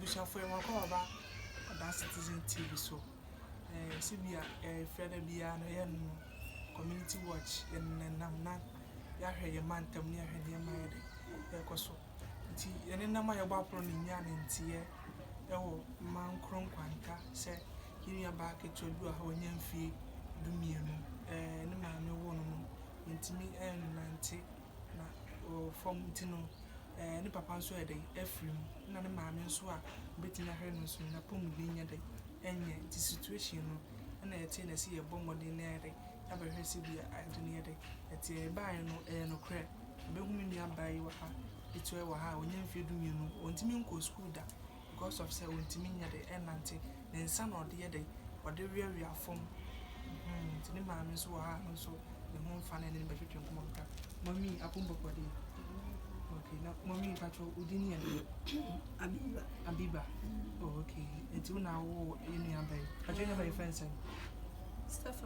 ebusha for one call about that citizen TV so Sibia Freda Bia no community watch and nam ya hwe man tam ne hwe ne mayede ekoso nti ene nam ya gbapro ne nya ne ntie ewo man kron kwanta se yiri aba ke chodu a wonya mfie dumienu ne ma me wo no ntimi nante na o form tino ne papa nso ede afrim na ne ma me nso a beti na hwe no so na pom bi nya de enye the situation no na yete na si ye bomode na ede abehwe si bia adene ede ete bae no no kre behu mi nua bae wa ha itu e wa ha onya mfie dumienu ontimi nko school da because of say ontimi nya de enante ne nsa na ode ye de ode wiawia fom tini ma me so wa ha nso ne ho mfa na ne behwetwe nkomonka mami akumbo kwade okay na mami patro udini ya Abiba oh okay enti una wo eni abai patro nya by friends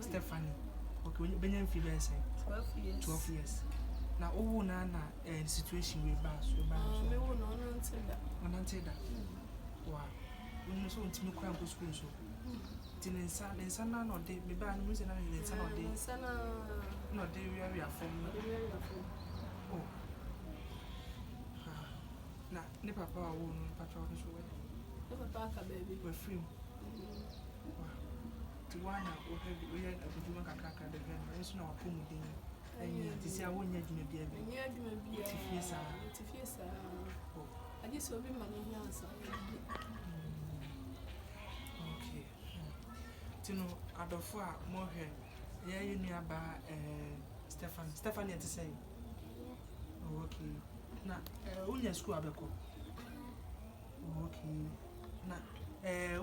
Stephanie okay benya mfi be say 12 years na owo na situation we ba so me wo no nante da wow we so ntimi kwa nko school so tinensa na no de me ba no se na nensa no de no de we afom oh na ne papa wa wo no patro no so we ne papa ka baby we free wow tiwana o heavy we ya abujuma kakaka de ben so na wa pomu din enye tisi a wonya dwuma bia bi nya dwuma bia tifiesa oh adi so bi mani nyansa okay tino adofo a mo hwe ya yenu aba Stephanie ati say oh okay na unya school abeko okay na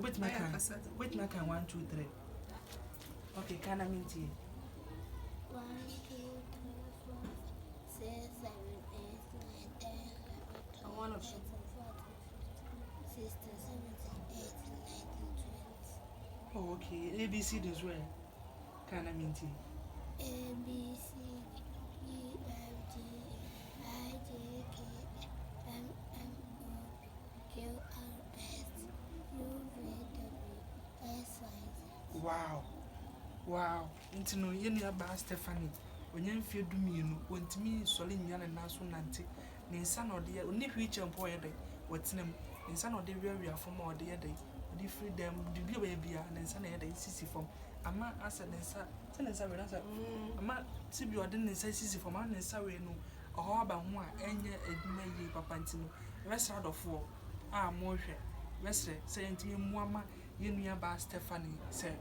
wait my can 1 2 3 okay kana minti 1 2 3 4 6 7 8 9 10 I want to 16 17 18 19 20 oh okay ABC this way kana minti A B C E F G I J K M N O Q R S U V W X Y Z. Wow nti no yenu aba Stephanie onye mfie dumienu ontimi sole nya na naso nante ne nsa na ode oni hwiche mpo ye de watenam ne nsa na ode wiawia fom ode ye de odi freedom de bia bia ne nsa na ye de sisi fom ama asa ne nsa se ne nsa we na sa ama tibi ode ne nsa sisi fom ama ne nsa we no oho aba ho a enye eduma yi papa ntino resra dofo a mo hwe resre se yentimi muama yenu aba Stephanie se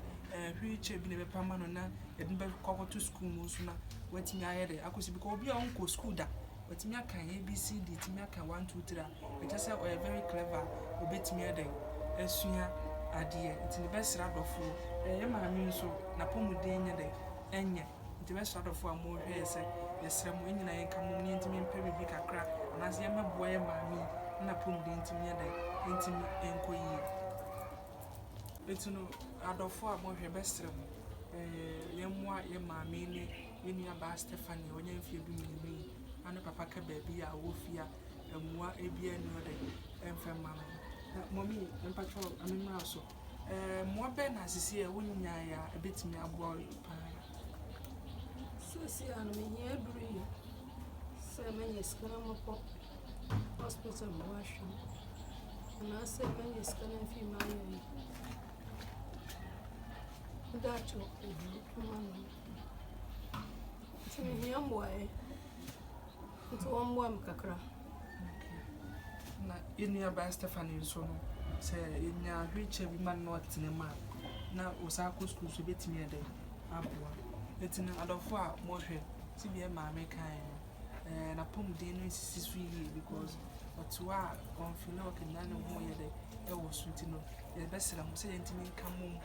hwiche bi ne be pama no na edin be kokko to school mu so na watimi ayere akosi bi ko obi a onko school da watimi aka ABCD timi aka 1 2 3 it just say we very clever obetimi ade esua ade ntini be sra dofo ye maami nso na pomuden nya de enye ntini be sra dofo a mo hwe se yesra mo nyina ye kam ni ntimi mpa bi kakra anase ye meboa ye maami na pomuden ntimi nya de ntimi enkoyi etino adofo a mo hwe be sra mo ye moa ye maami ni yenu aba Stephanie onye mfie du mi ane papa ka baby a wo fia emua ebia ni ode emfema no mommy empatro amema so mo be na sisi e wonya ya ebetimi abo pa sisi anu me nya duri se menye skana moko hospital washu na se menye skana fi maye dacho mama timi hiambo nto wambo amkakra na yenu aba Stephanie so no se yenya hwiche bi man no tinema na osako school so betimi ede aboa etina adofo a mo hwe ti bi e maame kan na pomden no sisi so yi because otwa konfilo kenane ho ye de e wo sunti no ye besera mo se yentimi kamum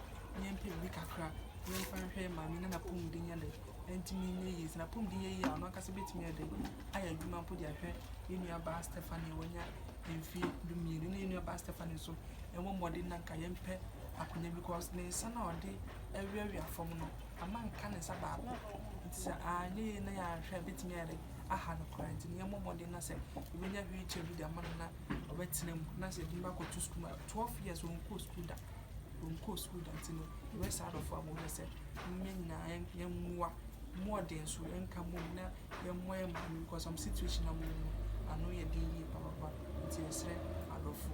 nyempe bi kakra yemfa hwe maame na pomden ya de entimi ne yi na pomden ye yi a no akase betimi ede aya dwuma mpo dia hwe yenu aba Stephanie wonya emfi dumienu ne yenu aba Stephanie so enwo mode na nka yempe akonya because ne sana ode ewiawia fom no ama nka ne saba ntisa anye na ya hwe betimi ede aha no quarantine yemo mode na se ebenya hwiche bi da man na obetinam na se dimba go to school 12 years on go school da ntino the rest out of am we say men na yemwa more than so enka mom na yemwa am because some situation am no ano ye din yi papa nti esre adofo